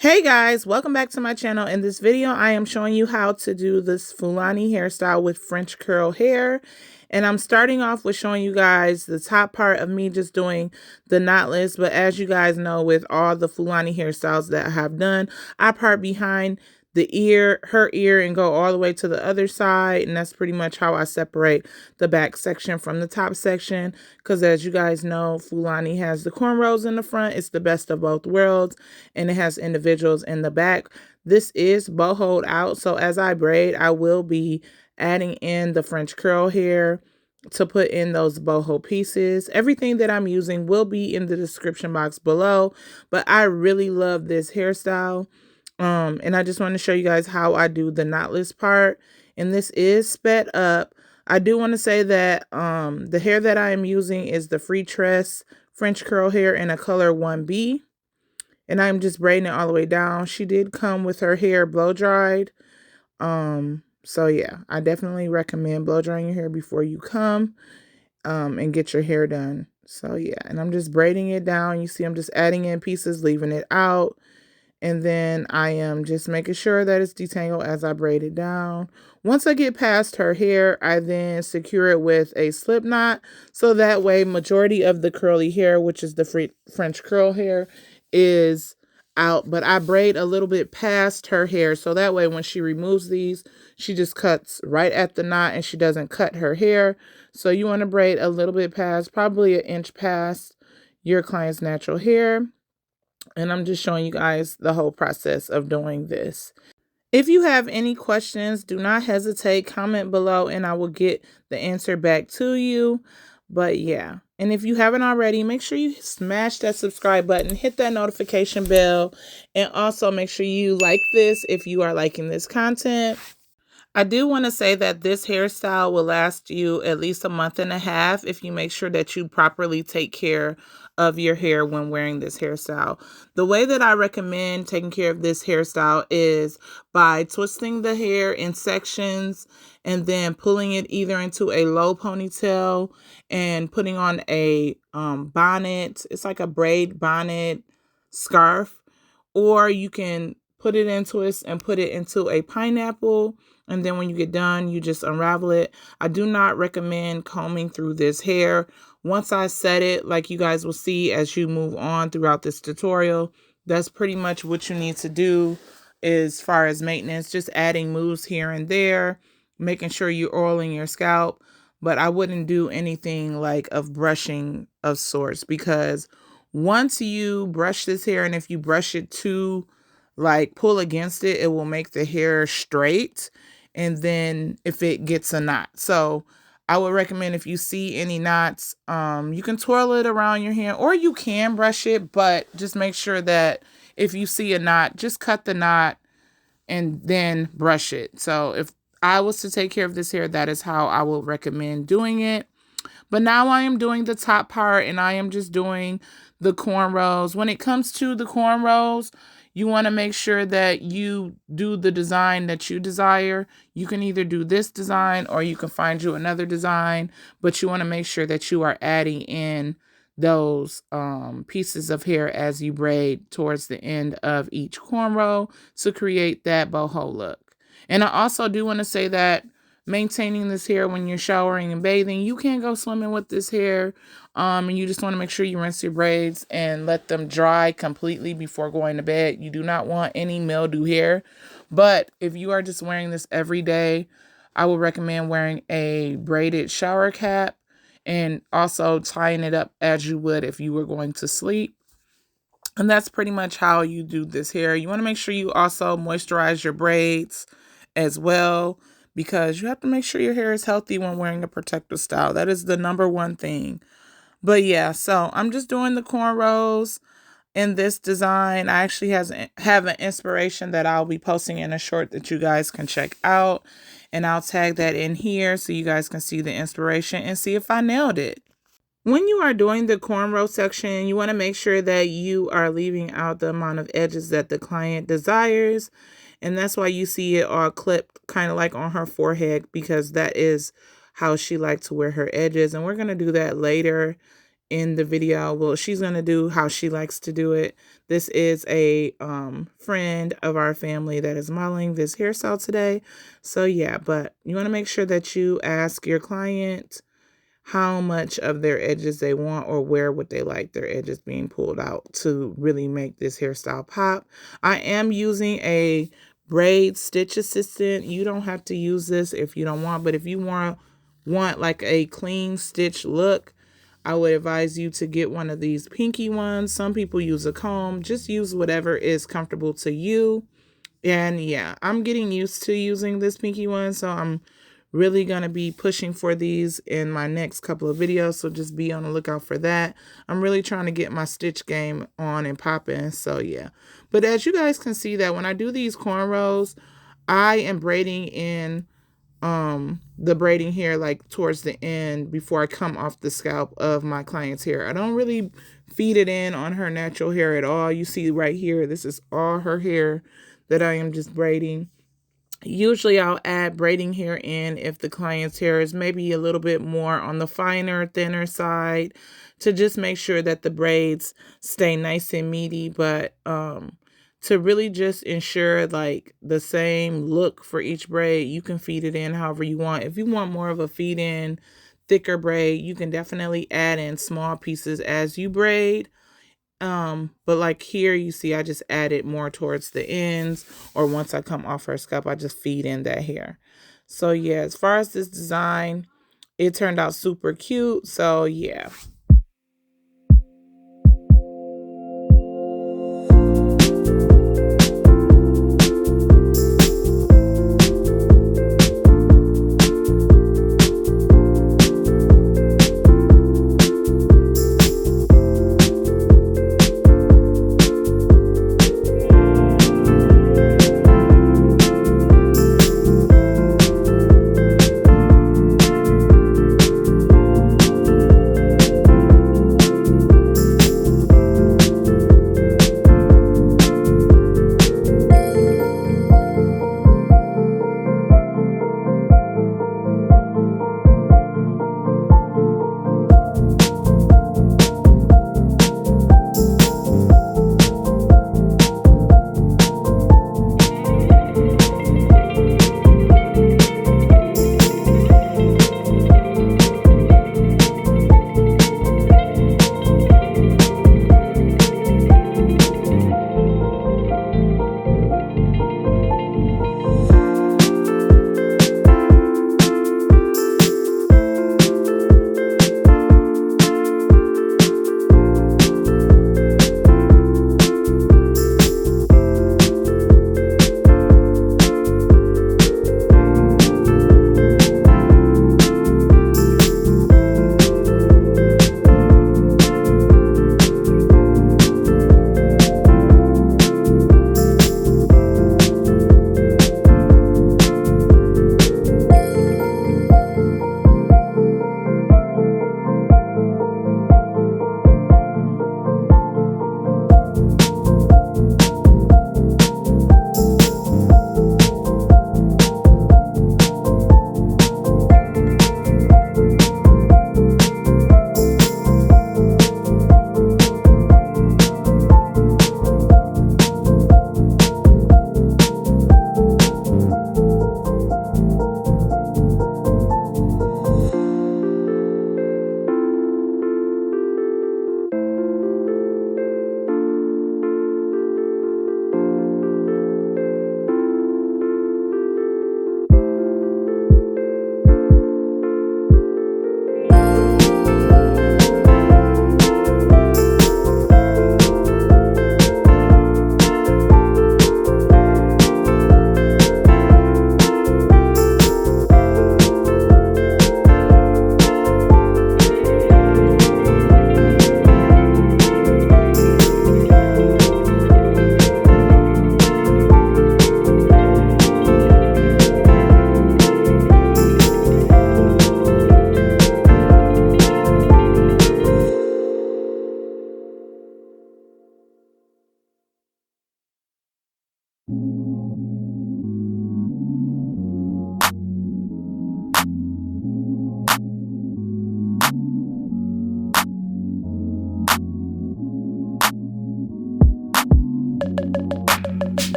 Hey guys, welcome back to my channel. In this video, I am showing you how to do this Fulani hairstyle with French curl hair. And I'm starting off with showing you guys the top part of me just doing the knotless. But as you guys know, with all the Fulani hairstyles that I have done, I part behind the ear, her ear, and go all the way to the other side. And that's pretty much how I separate the back section from the top section. Because as you guys know, Fulani has the cornrows in the front. It's the best of both worlds. And it has individuals in the back. This is bohoed out. So as I braid, I will be adding in the French curl hair to put in those boho pieces. Everything that I'm using will be in the description box below. But I really love this hairstyle. And I just want to show you guys how I do the knotless part. And this is sped up. I do want to say that the hair that I am using is the free tress French curl hair in a color 1B. And I'm just braiding it all the way down. She did come with her hair blow dried. So yeah, I definitely recommend blow drying your hair before you come and get your hair done. So yeah, and I'm just braiding it down. You see I'm just adding in pieces, leaving it out. And then I am just making sure that it's detangled as I braid it down. Once I get past her hair, I then secure it with a slip knot. So that way, majority of the curly hair, which is the French curl hair, is out. But I braid a little bit past her hair. So that way, when she removes these, she just cuts right at the knot and she doesn't cut her hair. So you want to braid a little bit past, probably an inch past your client's natural hair. And I'm just showing you guys the whole process of doing this. If you have any questions, do not hesitate. Comment below and I will get the answer back to you. But yeah. And if you haven't already, make sure you smash that subscribe button, hit that notification bell, and also make sure you like this if you are liking this content. I do want to say that this hairstyle will last you at least a month and a half if you make sure that you properly take care of your hair when wearing this hairstyle. The way that I recommend taking care of this hairstyle is by twisting the hair in sections and then pulling it either into a low ponytail and putting on a bonnet. It's like a braid bonnet scarf, or you can put it in twists and put it into a pineapple. And then when you get done, you just unravel it. I do not recommend combing through this hair. Once I set it, like you guys will see as you move on throughout this tutorial, that's pretty much what you need to do as far as maintenance. Just adding moves here and there, making sure you're oiling your scalp. But I wouldn't do anything like of brushing of sorts, because once you brush this hair, and if you brush it too, like pull against it, it will make the hair straight. And then if it gets a knot. So I would recommend, if you see any knots, you can twirl it around your hand or you can brush it, but just make sure that if you see a knot, just cut the knot and then brush it. So if I was to take care of this hair, that is how I will recommend doing it. But now I am doing the top part and I am just doing the cornrows. When it comes to the cornrows, you want to make sure that you do the design that you desire. You can either do this design or you can find you another design, but you want to make sure that you are adding in those pieces of hair as you braid towards the end of each cornrow to create that boho look. And I also do want to say that maintaining this hair when you're showering and bathing, you can't go swimming with this hair. And you just want to make sure you rinse your braids and let them dry completely before going to bed. You do not want any mildew hair. But if you are just wearing this every day, I would recommend wearing a braided shower cap and also tying it up as you would if you were going to sleep. And that's pretty much how you do this hair. You want to make sure you also moisturize your braids as well, because you have to make sure your hair is healthy when wearing a protective style. That is the #1 thing. But yeah, so I'm just doing the cornrows in this design. I actually have an inspiration that I'll be posting in a short that you guys can check out. And I'll tag that in here so you guys can see the inspiration and see if I nailed it. When you are doing the cornrow section, you want to make sure that you are leaving out the amount of edges that the client desires. And that's why you see it all clipped kind of like on her forehead, because that is how she likes to wear her edges. And we're going to do that later in the video. Well, she's going to do how she likes to do it. This is a friend of our family that is modeling this hairstyle today. So yeah, but you want to make sure that you ask your client how much of their edges they want, or where would they like their edges being pulled out to really make this hairstyle pop. I am using a braid stitch assistant. You don't have to use this if you don't want, but if you want like a clean stitch look, I would advise you to get one of these pinky ones. Some people use a comb. Just use whatever is comfortable to you. And yeah, I'm getting used to using this pinky one, so I'm really going to be pushing for these in my next couple of videos, so just be on the lookout for that. I'm really trying to get my stitch game on and popping, so yeah. But as you guys can see, that when I do these cornrows, I am braiding in the braiding hair like towards the end before I come off the scalp of my client's hair. I don't really feed it in on her natural hair at all. You see right here, this is all her hair that I am just braiding. Usually I'll add braiding hair in if the client's hair is maybe a little bit more on the finer, thinner side, to just make sure that the braids stay nice and meaty. But to really just ensure like the same look for each braid, you can feed it in however you want. If you want more of a feed in, thicker braid, you can definitely add in small pieces as you braid. But like here, you see, I just added more towards the ends, or once I come off her scalp, I just feed in that hair. So yeah, as far as this design, it turned out super cute. So yeah.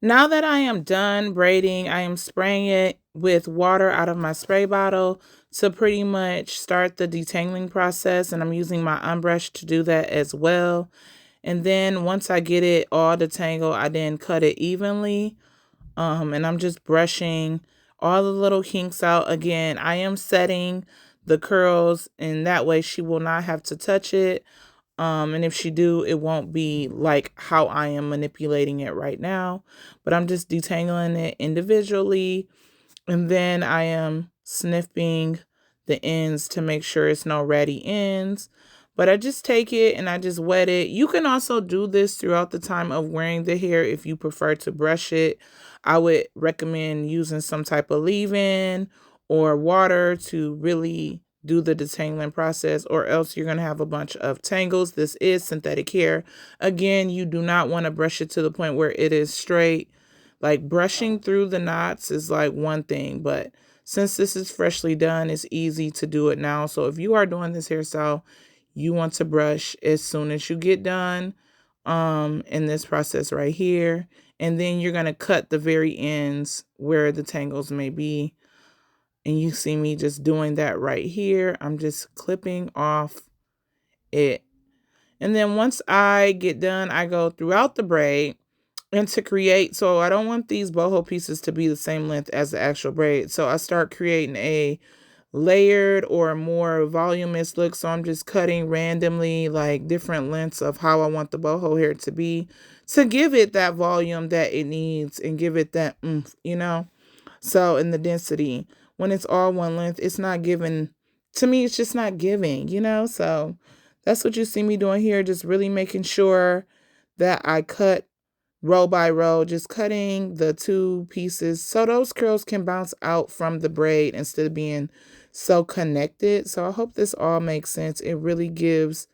Now that I am done braiding, I am spraying it with water out of my spray bottle to pretty much start the detangling process, and I'm using my unbrush to do that as well. And then once I get it all detangled, I then cut it evenly. And I'm just brushing all the little kinks out. Again, I am setting the curls, and that way she will not have to touch it. And if she do, it won't be like how I am manipulating it right now. But I'm just detangling it individually. And then I am snipping the ends to make sure it's no ratty ends. But I just take it and I just wet it. You can also do this throughout the time of wearing the hair if you prefer to brush it. I would recommend using some type of leave-in or water to really do the detangling process, or else you're going to have a bunch of tangles. This is synthetic hair. Again, you do not want to brush it to the point where it is straight. Like brushing through the knots is like one thing, but since this is freshly done, it's easy to do it now. So if you are doing this hairstyle, you want to brush as soon as you get done in this process right here. And then you're going to cut the very ends where the tangles may be. And you see me just doing that right here. I'm just clipping off it. And then once I get done, I go throughout the braid and to create. So I don't want these boho pieces to be the same length as the actual braid. So I start creating a layered or more voluminous look. So I'm just cutting randomly like different lengths of how I want the boho hair to be to give it that volume that it needs and give it that oomph, you know. So in the density, when it's all one length, it's not giving, to me, it's just not giving, you know? So that's what you see me doing here, just really making sure that I cut row by row, just cutting the two pieces so those curls can bounce out from the braid instead of being so connected. So I hope this all makes sense. It really gives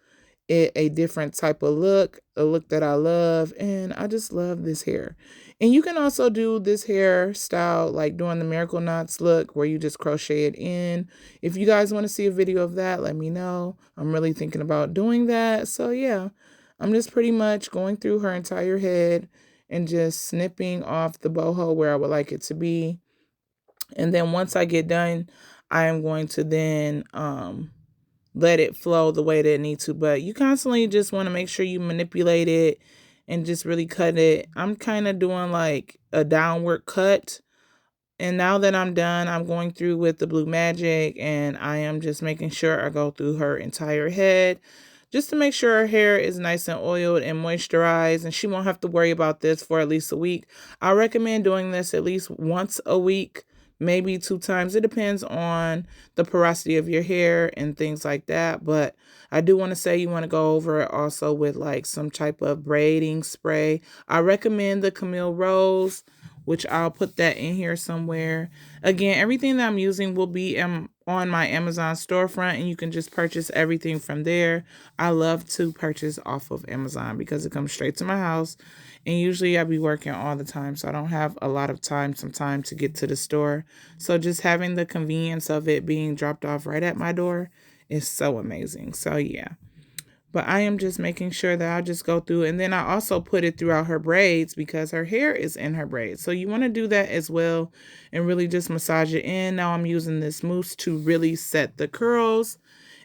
it a different type of look, a look that I love, and I just love this hair. And you can also do this hairstyle like doing the miracle knots look where you just crochet it in. If you guys want to see a video of that, let me know. I'm really thinking about doing that. So yeah, I'm just pretty much going through her entire head and just snipping off the boho where I would like it to be. And then once I get done, I am going to then let it flow the way that it needs to. But you constantly just want to make sure you manipulate it and just really cut it. I'm kind of doing like a downward cut. And now that I'm done, I'm going through with the Blue Magic, and I am just making sure I go through her entire head just to make sure her hair is nice and oiled and moisturized, and she won't have to worry about this for at least a week. I recommend doing this at least once a week, maybe 2 times. It depends on the porosity of your hair and things like that. But I do want to say you want to go over it also with like some type of braiding spray. I recommend the Camille Rose, which I'll put that in here somewhere. Again, everything that I'm using will be on my Amazon storefront, and you can just purchase everything from there. I love to purchase off of Amazon because it comes straight to my house. And usually I be working all the time, so I don't have a lot of time sometimes to get to the store. So just having the convenience of it being dropped off right at my door is so amazing. So yeah. But I am just making sure that I just go through. And then I also put it throughout her braids because her hair is in her braids. So you want to do that as well and really just massage it in. Now I'm using this mousse to really set the curls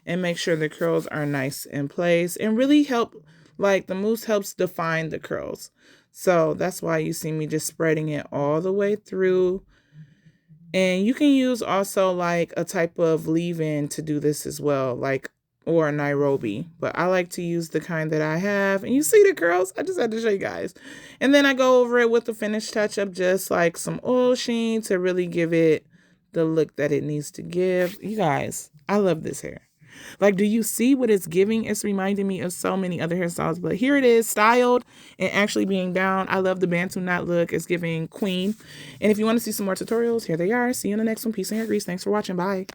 and make sure the curls are nice in place and really help, like the mousse helps define the curls. So that's why you see me just spreading it all the way through. And you can use also like a type of leave-in to do this as well, like or a Nairobi, but I like to use the kind that I have. And you see the curls? I just had to show you guys. And then I go over it with the finished touch-up, just like some oil sheen to really give it the look that it needs to give. You guys, I love this hair. Like, do you see what it's giving? It's reminding me of so many other hairstyles, but here it is, styled and actually being down. I love the Bantu knot look. It's giving queen. And if you want to see some more tutorials, here they are. See you in the next one. Peace and hair grease. Thanks for watching. Bye.